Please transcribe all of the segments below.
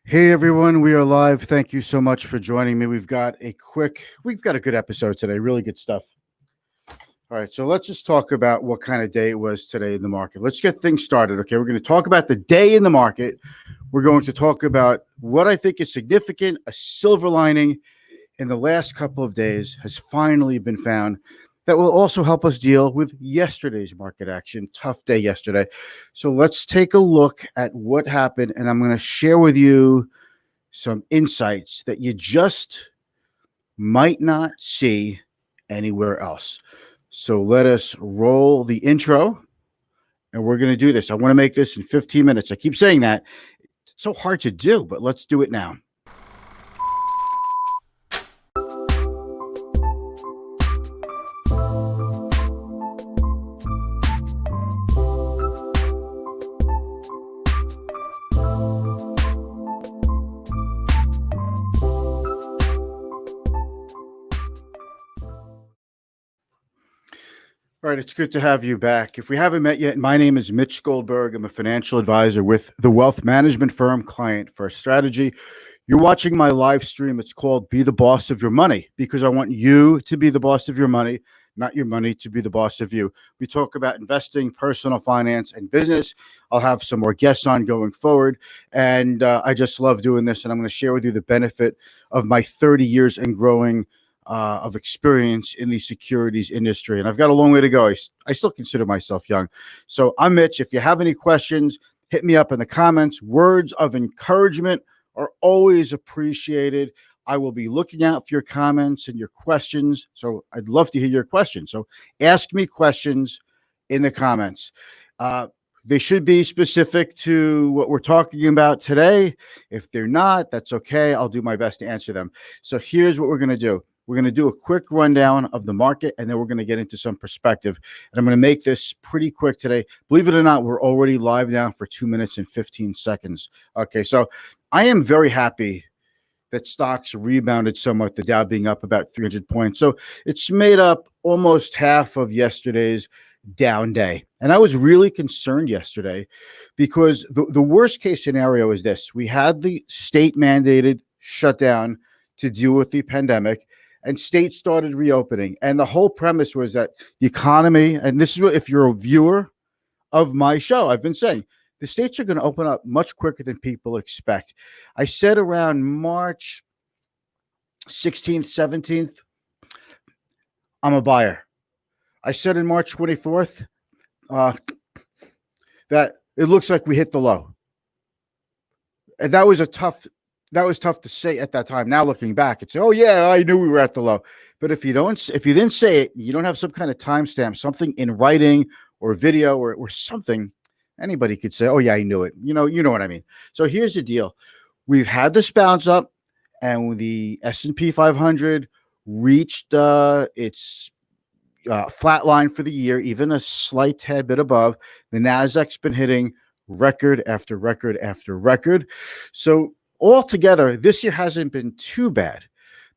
Hey everyone, we are live. Thank you so much for joining me. We've got a good episode today, really good stuff. All right, so let's just talk about what kind of day it was today in the market. Let's get things started. Okay, we're going to talk about the day in the market. We're going to talk about what I think is significant, a silver lining in the last couple of days has finally been found that will also help us deal with yesterday's market action. Tough day yesterday. So let's take a look at what happened, and I'm going to share with you some insights that you just might not see anywhere else. So let us roll the intro, and we're going to do this. I want to make this in 15 minutes. I keep saying that. It's so hard to do, but let's do it now. All right, it's good to have you back. If we haven't met yet, my name is Mitch Goldberg. I'm a financial advisor with the wealth management firm Client First Strategy. You're watching my live stream. It's called Be the Boss of Your Money because I want you to be the boss of your money, not your money to be the boss of you. We talk about investing, personal finance, and business. I'll have some more guests on going forward. And I just love doing this. And I'm going to share with you the benefit of my 30 years and growing of experience in the securities industry. And I've got a long way to go. I still consider myself young. So I'm Mitch. If you have any questions, hit me up in the comments. Words of encouragement are always appreciated. I will be looking out for your comments and your questions. So I'd love to hear your questions. So ask me questions in the comments. They should be specific to what we're talking about today. If they're not, that's okay. I'll do my best to answer them. So here's what we're going to do. We're going to do a quick rundown of the market, and then we're going to get into some perspective. And I'm going to make this pretty quick today. Believe it or not, we're already live now for 2 minutes and 15 seconds. Okay, so I am very happy that stocks rebounded somewhat, the Dow being up about 300 points. So it's made up almost half of yesterday's down day. And I was really concerned yesterday because the worst case scenario is this. We had the state mandated shutdown to deal with the pandemic, and states started reopening. And the whole premise was that the economy, and this is what, if you're a viewer of my show, I've been saying, the states are going to open up much quicker than people expect. I said around March 16th, 17th, I'm a buyer. I said in March 24th that it looks like we hit the low. And that was tough to say at that time. Now looking back, it's oh yeah, I knew we were at the low. But if you didn't say it, you don't have some kind of timestamp, something in writing or video or something, anybody could say, oh yeah, I knew it. You know what I mean. So here's the deal: we've had this bounce up, and the S&P 500 reached its flat line for the year, even a slight tad bit above. The Nasdaq's been hitting record after record after record. So altogether, this year hasn't been too bad,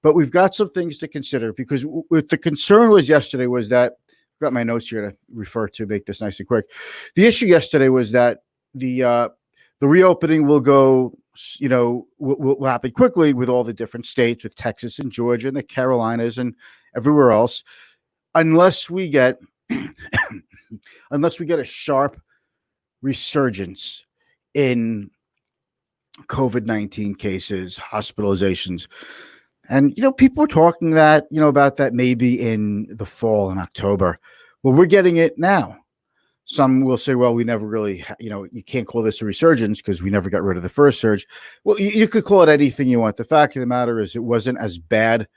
but we've got some things to consider because what the concern was yesterday was that I've got my notes here to refer to, make this nice and quick. The issue yesterday was that the reopening will go, will happen quickly with all the different states, with Texas and Georgia and the Carolinas and everywhere else, unless we get a sharp resurgence in COVID-19 cases, hospitalizations. And, people are talking about that maybe in the fall in October. Well, we're getting it now. Some will say, well, we never really, you can't call this a resurgence because we never got rid of the first surge. Well, you could call it anything you want. The fact of the matter is it wasn't as bad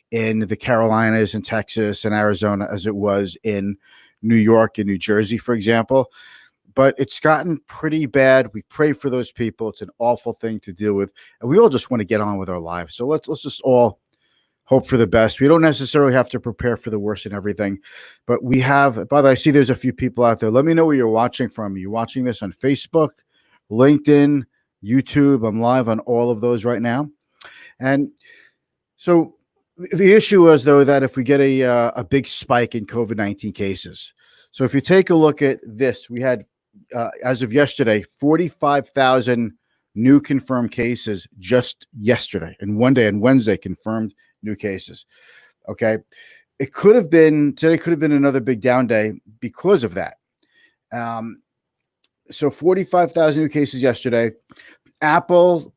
in the Carolinas and Texas and Arizona as it was in New York and New Jersey, for example. But it's gotten pretty bad. We pray for those people. It's an awful thing to deal with. And we all just want to get on with our lives. So let's just all hope for the best. We don't necessarily have to prepare for the worst and everything. But we have, by the way, I see there's a few people out there. Let me know where you're watching from. You're watching this on Facebook, LinkedIn, YouTube. I'm live on all of those right now. And so the issue was, though, that if we get a big spike in COVID-19 cases. So if you take a look at this, we had, as of yesterday, 45,000 new confirmed cases just yesterday. And one day on Wednesday, confirmed new cases. Okay. Today could have been another big down day because of that. So 45,000 new cases yesterday. Apple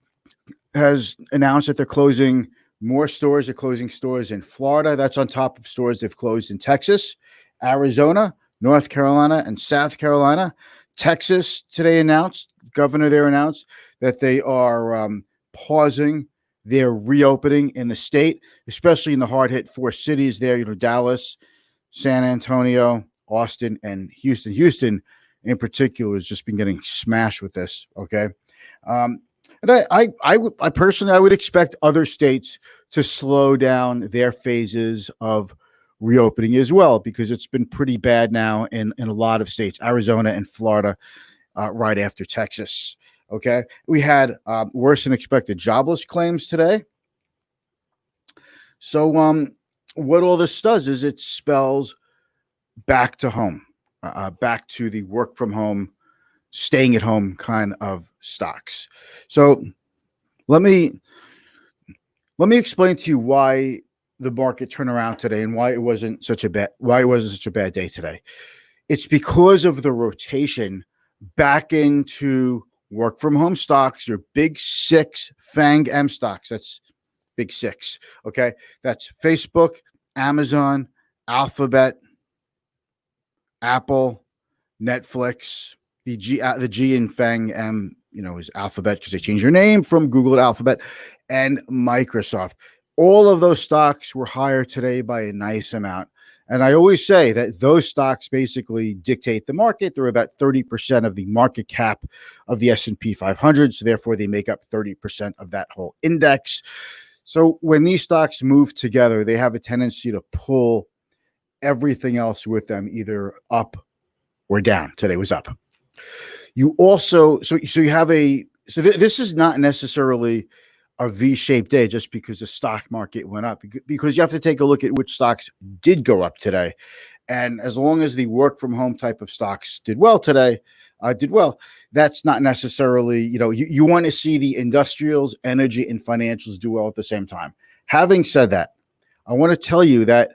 has announced that they're closing more stores. They're closing stores in Florida. That's on top of stores they've closed in Texas, Arizona, North Carolina, and South Carolina. Texas today governor there announced that they are pausing their reopening in the state, especially in the hard-hit 4 cities there, Dallas, San Antonio, Austin, and Houston. Houston, in particular, has just been getting smashed with this, okay? And I personally, I would expect other states to slow down their phases of reopening as well, because it's been pretty bad now in a lot of states, Arizona and Florida, right after Texas. Okay. We had worse than expected jobless claims today. So what all this does is it spells back to home, back to the work from home, staying at home kind of stocks. So let me explain to you why the market turned around today and why it wasn't such a bad day today. It's because of the rotation back into work from home stocks, your big 6 Fang M stocks. That's big 6. Okay. That's Facebook, Amazon, Alphabet, Apple, Netflix. The G in Fang M, is Alphabet because they changed their name from Google to Alphabet, and Microsoft. All of those stocks were higher today by a nice amount. And I always say that those stocks basically dictate the market. They're about 30% of the market cap of the S&P 500. So therefore, they make up 30% of that whole index. So when these stocks move together, they have a tendency to pull everything else with them, either up or down. Today was up. You also, so you have this is not necessarily a V-shaped day just because the stock market went up, because you have to take a look at which stocks did go up today. And as long as the work from home type of stocks did well today, that's not necessarily, you want to see the industrials, energy, and financials do well at the same time. Having said that, I want to tell you that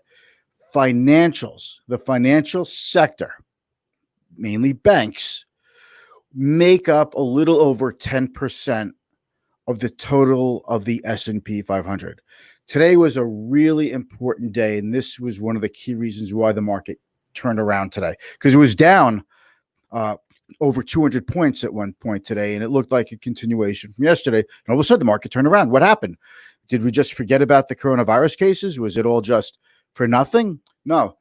the financial sector, mainly banks, make up a little over 10% of the total of the S&P 500. Today was a really important day, and this was one of the key reasons why the market turned around today, because it was down over 200 points at one point today, and it looked like a continuation from yesterday. And all of a sudden, the market turned around. What happened? Did we just forget about the coronavirus cases? Was it all just for nothing? No,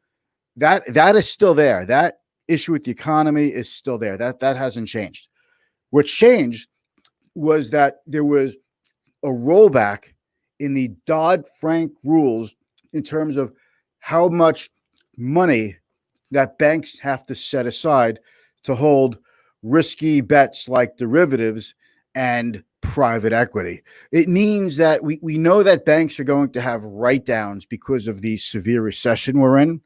that is still there. That issue with the economy is still there. That hasn't changed. What changed was that there was a rollback in the Dodd-Frank rules in terms of how much money that banks have to set aside to hold risky bets like derivatives and private equity. It means that we know that banks are going to have write-downs because of the severe recession we're in.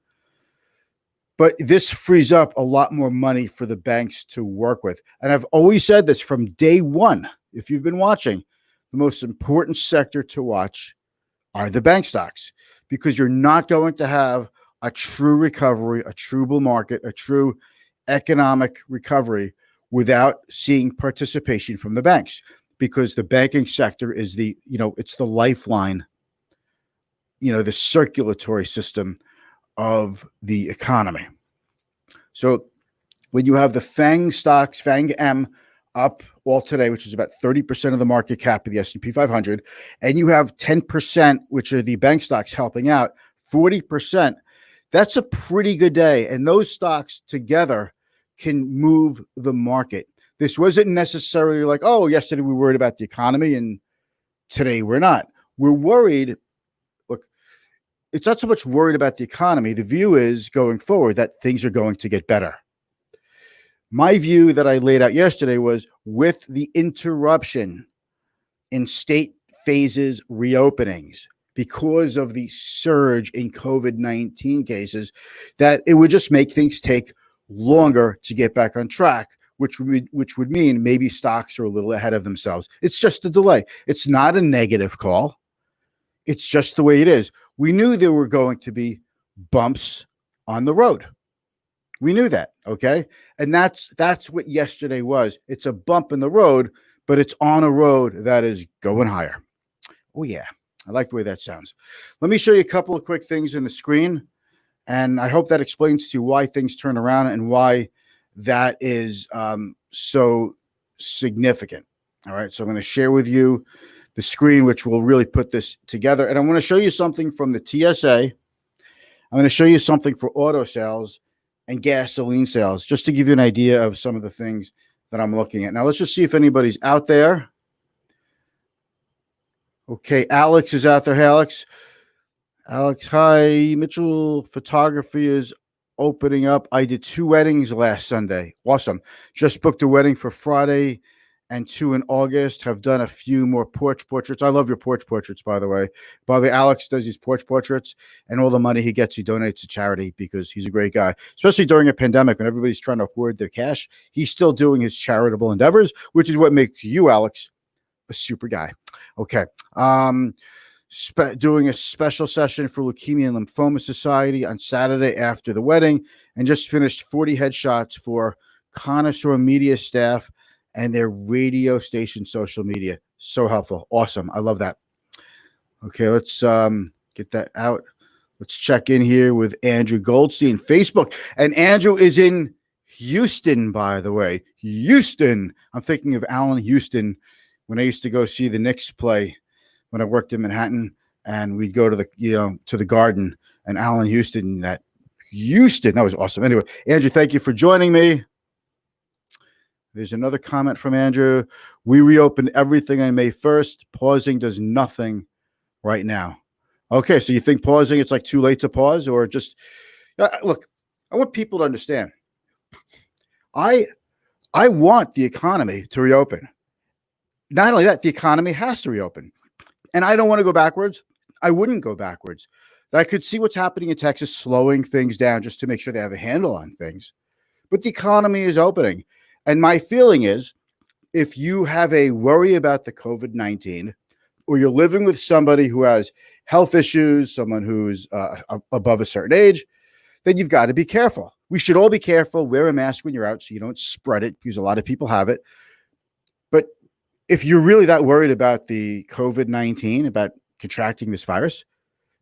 But this frees up a lot more money for the banks to work with. And I've always said this from day one. If you've been watching, the most important sector to watch are the bank stocks, because you're not going to have a true recovery, a true bull market, a true economic recovery without seeing participation from the banks, because the banking sector is it's the lifeline, the circulatory system of the economy. So when you have the Fang stocks, Fang M, up all today, which is about 30% of the market cap of the S&P 500, and you have 10%, which are the bank stocks helping out, 40%, that's a pretty good day. And those stocks together can move the market. This wasn't necessarily like, oh, yesterday we were worried about the economy and today we're not. We're worried. It's not so much worried about the economy. The view is going forward that things are going to get better. My view that I laid out yesterday was, with the interruption in state phases reopenings because of the surge in COVID-19 cases, that it would just make things take longer to get back on track, which would mean maybe stocks are a little ahead of themselves. It's just a delay. It's not a negative call. It's just the way it is. We knew there were going to be bumps on the road. We knew that, okay? And that's what yesterday was. It's a bump in the road, but it's on a road that is going higher. Oh, yeah. I like the way that sounds. Let me show you a couple of quick things in the screen, and I hope that explains to you why things turn around and why that is so significant. All right, so I'm going to share with you the screen, which will really put this together. And I'm going to show you something from the TSA. I'm going to show you something for auto sales and gasoline sales, just to give you an idea of some of the things that I'm looking at. Now, let's just see if anybody's out there. Okay, Alex is out there. Hey, Alex. Alex, hi. Mitchell Photography is opening up. I did 2 weddings last Sunday. Awesome. Just booked a wedding for Friday and 2 in August. Have done a few more porch portraits. I love your porch portraits, by the way. By the way, Alex does these porch portraits, and all the money he gets, he donates to charity because he's a great guy, especially during a pandemic when everybody's trying to hoard their cash. He's still doing his charitable endeavors, which is what makes you, Alex, a super guy. Okay. Doing a special session for Leukemia and Lymphoma Society on Saturday after the wedding, and just finished 40 headshots for Connoisseur Media staff and their radio station social media. So helpful. Awesome. I love that. Okay, let's get that out. Let's check in here with Andrew Goldstein, Facebook. And Andrew is in Houston, by the way. Houston. I'm thinking of Allen Houston when I used to go see the Knicks play when I worked in Manhattan, and we'd go to the Garden, and Allen Houston, that was awesome. Anyway, Andrew, thank you for joining me. There's another comment from Andrew. We reopened everything on May 1st. Pausing does nothing right now. Okay, so you think pausing, it's like too late to pause, or just look, I want people to understand. I want the economy to reopen. Not only that, the economy has to reopen. And I don't want to go backwards. I wouldn't go backwards. I could see what's happening in Texas, slowing things down just to make sure they have a handle on things. But the economy is opening. And my feeling is, if you have a worry about the COVID-19, or you're living with somebody who has health issues, someone who's above a certain age, then you've got to be careful. We should all be careful. Wear a mask when you're out so you don't spread it, because a lot of people have it. But if you're really that worried about the COVID-19, about contracting this virus,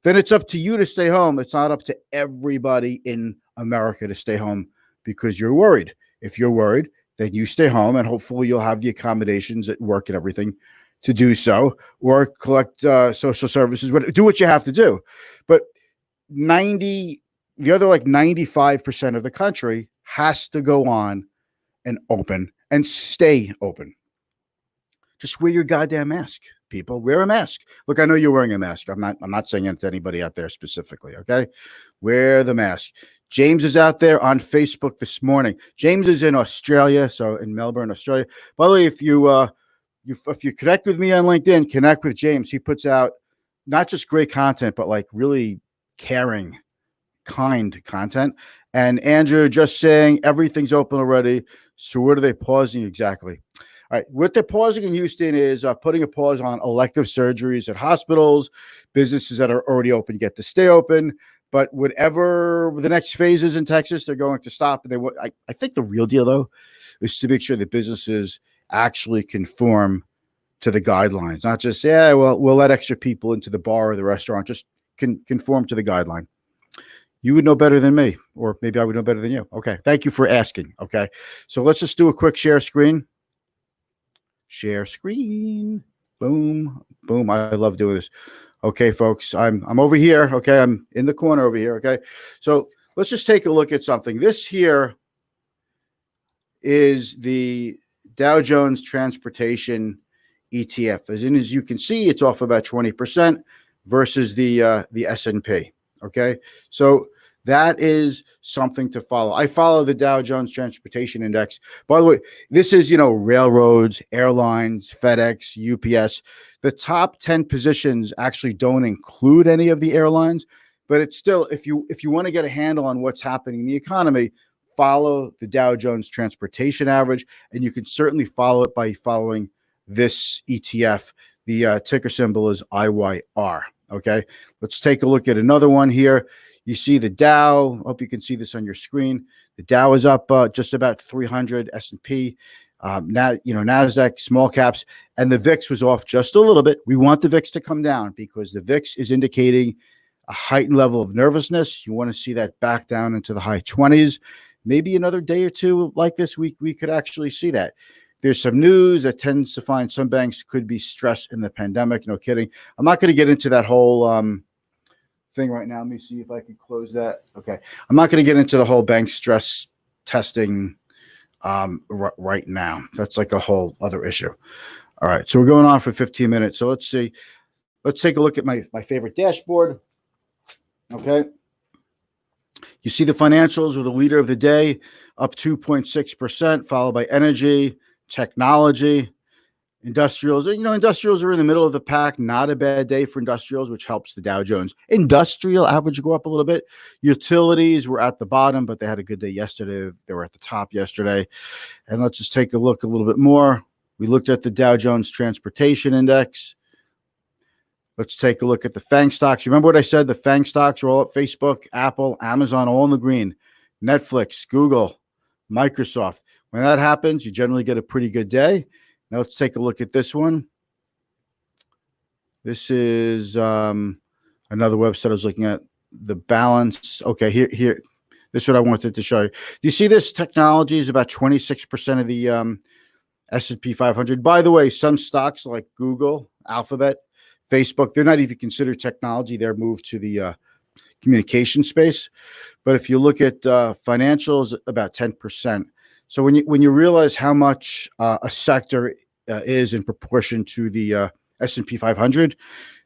then it's up to you to stay home. It's not up to everybody in America to stay home because you're worried. If you're worried, then you stay home, and hopefully you'll have the accommodations at work and everything to do so, or collect social services, do what you have to do. But 95% of the country has to go on and open and stay open. Just wear your goddamn mask, people. Wear a mask. Look, I know you're wearing a mask. I'm not saying it to anybody out there specifically, okay? Wear the mask. James is out there on Facebook this morning. James is in Australia, so in Melbourne, Australia. By the way, if you connect with me on LinkedIn, connect with James. He puts out not just great content, but like really caring, kind content. And Andrew just saying everything's open already. So what are they pausing exactly? All right, what they're pausing in Houston is putting a pause on elective surgeries at hospitals. Businesses that are already open get to stay open. But whatever the next phase is in Texas, they're going to stop. And I think the real deal, though, is to make sure that businesses actually conform to the guidelines. Not just, we'll let extra people into the bar or the restaurant. Just conform to the guideline. You would know better than me, or maybe I would know better than you. Okay, thank you for asking. Okay, so let's just do a quick share screen. Share screen. Boom, boom. I love doing this. Okay, folks, I'm over here. Okay, I'm in the corner over here. Okay, so let's just take a look at something. This here is the Dow Jones Transportation ETF. As you can see, it's off about 20% versus the S&P. Okay, so that is something to follow. I follow the Dow Jones Transportation Index. By the way, this is, railroads, airlines, FedEx, UPS. The top 10 positions actually don't include any of the airlines, but it's still, if you want to get a handle on what's happening in the economy, follow the Dow Jones Transportation Average, and you can certainly follow it by following this ETF. The ticker symbol is IYR. Okay, let's take a look at another one here. You see the Dow. I hope you can see this on your screen. The Dow is up just about 300. S&P, Nasdaq, small caps, and the VIX was off just a little bit. We want the VIX to come down because the VIX is indicating a heightened level of nervousness. You want to see that back down into the high 20s. Maybe another day or two like this week, we could actually see that. There's some news that tends to find some banks could be stressed in the pandemic. No kidding. I'm not going to get into that whole thing right now. Let me see if I can close that. Okay. I'm not going to get into the whole bank stress testing right now. That's like a whole other issue. All right. So we're going on for 15 minutes. So let's see. Let's take a look at my favorite dashboard. Okay. You see the financials with the leader of the day up 2.6%, followed by energy, technology, industrials. Industrials are in the middle of the pack. Not a bad day for industrials, which helps the Dow Jones Industrial Average go up a little bit. Utilities were at the bottom, but they had a good day yesterday. They were at the top yesterday. And let's just take a look a little bit more. We looked at the Dow Jones Transportation Index. Let's take a look at the Fang Stocks. Remember what I said? The Fang Stocks are all up. Facebook, Apple, Amazon, all in the green. Netflix, Google, Microsoft. When that happens, you generally get a pretty good day. Now let's take a look at this one. This is another website I was looking at. The balance. Okay, here. This is what I wanted to show you. Do you see this? Technology is about 26% of the S&P 500. By the way, some stocks like Google, Alphabet, Facebook, they're not even considered technology. They're moved to the communication space. But if you look at financials, about 10%. So when you realize how much a sector is in proportion to the S&P 500,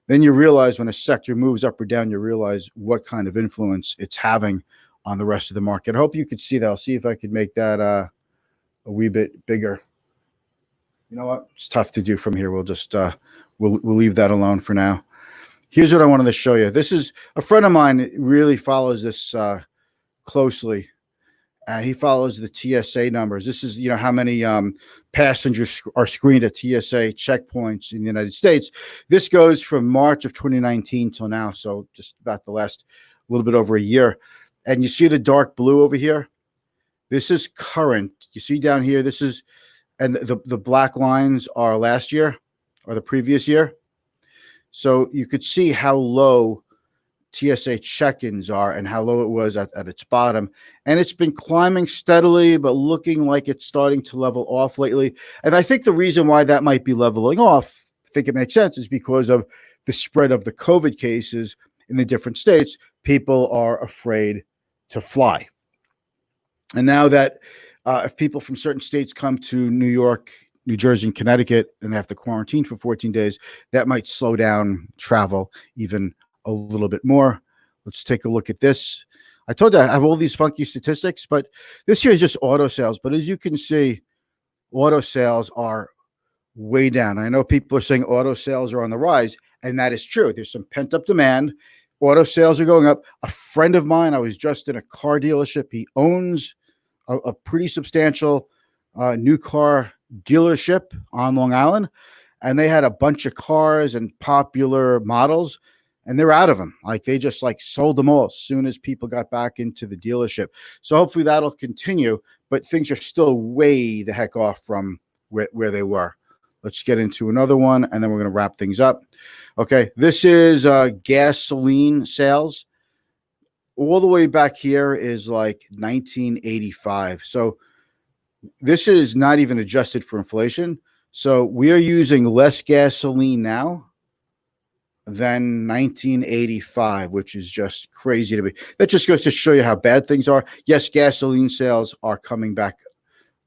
then you realize when a sector moves up or down, you realize what kind of influence it's having on the rest of the market. I hope you could see that. I'll see if I could make that a wee bit bigger. You know what? It's tough to do from here. We'll just we'll leave that alone for now. Here's what I wanted to show you. This is a friend of mine really follows this closely, and he follows the TSA numbers. This is how many passengers are screened at TSA checkpoints in the United States. This goes from March of 2019 till now, so just about the last little bit over a year. And you see the dark blue over here. This is current. You see down here. This is. And the black lines are last year or the previous year. So you could see how low TSA check-ins are and how low it was at its bottom. And it's been climbing steadily, but looking like it's starting to level off lately. And I think the reason why that might be leveling off, I think it makes sense, is because of the spread of the COVID cases in the different states. People are afraid to fly. And now that if people from certain states come to New York, New Jersey, and Connecticut, and they have to quarantine for 14 days, that might slow down travel even a little bit more. Let's take a look at this. I told you I have all these funky statistics, but this here is just auto sales. But as you can see, auto sales are way down. I know people are saying auto sales are on the rise, and that is true. There's some pent-up demand. Auto sales are going up. A friend of mine, I was just in a car dealership. He owns a pretty substantial new car dealership on Long Island, and they had a bunch of cars and popular models, and they're out of them. Like they just sold them all as soon as people got back into the dealership. So hopefully that'll continue, but things are still way the heck off from where they were. Let's get into another one, and then we're going to wrap things up. Okay, this is gasoline sales. All the way back here is like 1985. So this is not even adjusted for inflation. So we are using less gasoline now than 1985, which is just crazy to me. That just goes to show you how bad things are. Yes, gasoline sales are coming back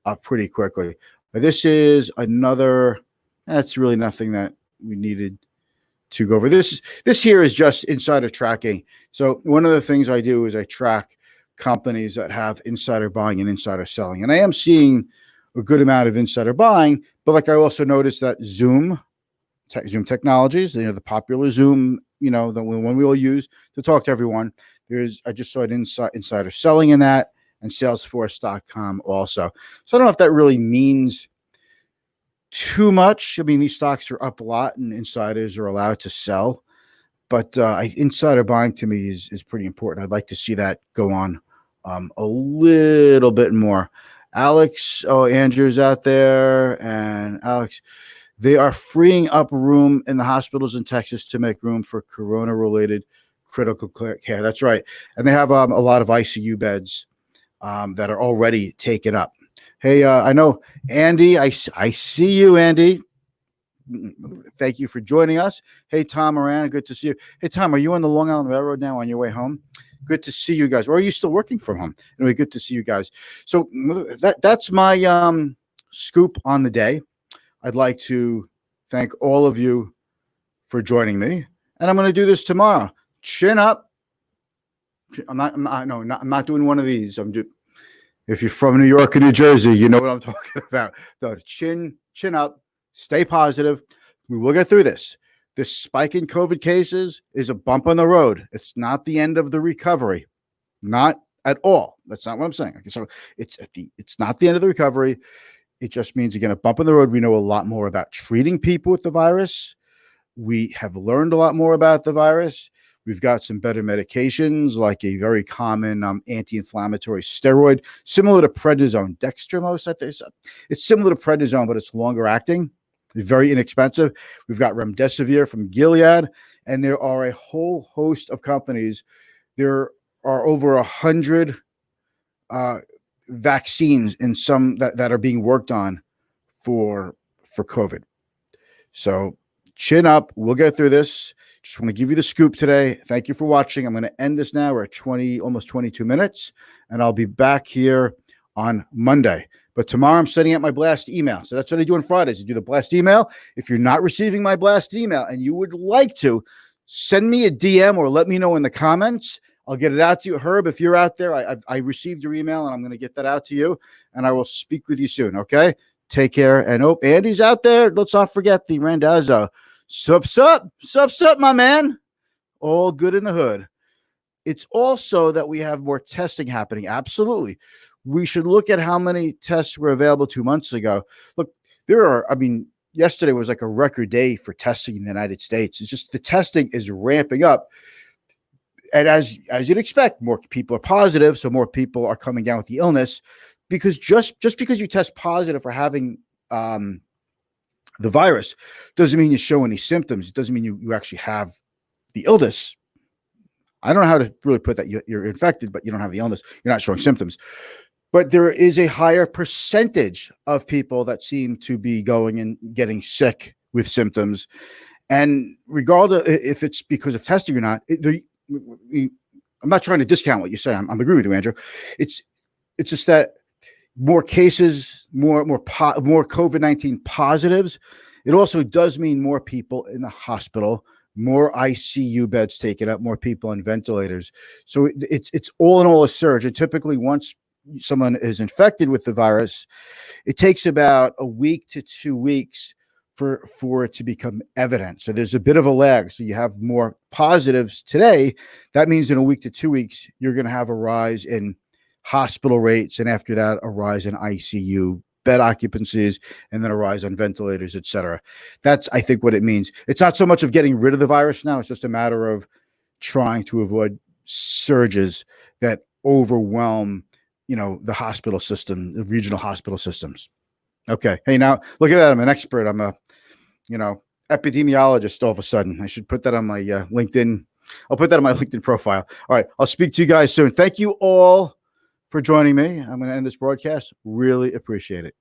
up pretty quickly. But this is another, that's really nothing that we needed to go over. This here is just insider tracking. So one of the things I do is I track companies that have insider buying and insider selling. And I am seeing a good amount of insider buying, but I also noticed that Zoom Technologies, the popular Zoom, the one we all use to talk to everyone. I just saw an insider selling in that, and Salesforce.com also. So I don't know if that really means too much. I mean, these stocks are up a lot and insiders are allowed to sell, but insider buying to me is pretty important. I'd like to see that go on a little bit more. Alex, Andrew's out there, and Alex, they are freeing up room in the hospitals in Texas to make room for corona-related critical care. That's right. And they have a lot of ICU beds that are already taken up. Hey, I know, Andy, I see you, Andy. Thank you for joining us. Hey, Tom Moran, good to see you. Hey, Tom, are you on the Long Island Railroad now on your way home? Good to see you guys. Or are you still working from home? Anyway, good to see you guys. So that's my scoop on the day. I'd like to thank all of you for joining me, and I'm going to do this tomorrow. Chin up. I'm not doing one of these. If you're from New York or New Jersey, you know what I'm talking about. So chin up. Stay positive. We will get through this. This spike in COVID cases is a bump on the road. It's not the end of the recovery. Not at all. That's not what I'm saying. Okay, so it's not the end of the recovery. It just means, again, a bump on the road. We know a lot more about treating people with the virus. We have learned a lot more about the virus. We've got some better medications, like a very common anti-inflammatory steroid, similar to prednisone, dextromos. I think it's similar to prednisone, but it's longer acting. Very inexpensive. We've got remdesivir from Gilead, and there are a whole host of companies. There are over 100 vaccines in some that are being worked on for COVID. So chin up. We'll get through this. Just want to give you the scoop today. Thank you for watching. I'm going to end this now. We're at almost 22 minutes, and I'll be back here on Monday. But tomorrow I'm sending out my blast email. So that's what I do on Fridays. I do the blast email. If you're not receiving my blast email and you would like to, send me a DM or let me know in the comments. I'll get it out to you. Herb, if you're out there, I received your email, and I'm going to get that out to you, and I will speak with you soon, okay? Take care. And Andy's out there. Let's not forget the Randazzo. Sup, my man. All good in the hood. It's also that we have more testing happening. Absolutely. We should look at how many tests were available 2 months ago. Look, yesterday was like a record day for testing in the United States. It's just the testing is ramping up. And as you'd expect, more people are positive, so more people are coming down with the illness, because just because you test positive for having the virus doesn't mean you show any symptoms. It doesn't mean you actually have the illness. I don't know how to really put that. You're infected, but you don't have the illness. You're not showing symptoms. But there is a higher percentage of people that seem to be going and getting sick with symptoms. And regardless if it's because of testing or not, I'm not trying to discount what you say. I'm agreeing with you, Andrew. It's just that more cases, more COVID-19 positives. It also does mean more people in the hospital, more ICU beds taken up, more people on ventilators. So it's all in all a surge. And typically, once someone is infected with the virus, it takes about a week to 2 weeks for it to become evident. So there's a bit of a lag. So you have more positives today. That means in a week to 2 weeks, you're going to have a rise in hospital rates, and after that, a rise in ICU bed occupancies, and then a rise on ventilators, et cetera. That's, I think, what it means. It's not so much of getting rid of the virus now. It's just a matter of trying to avoid surges that overwhelm, the hospital system, the regional hospital systems. Okay. Hey, now look at that. I'm an expert. I'm a, epidemiologist all of a sudden. I should put that on my LinkedIn. I'll put that on my LinkedIn profile. All right. I'll speak to you guys soon. Thank you all for joining me. I'm going to end this broadcast. Really appreciate it.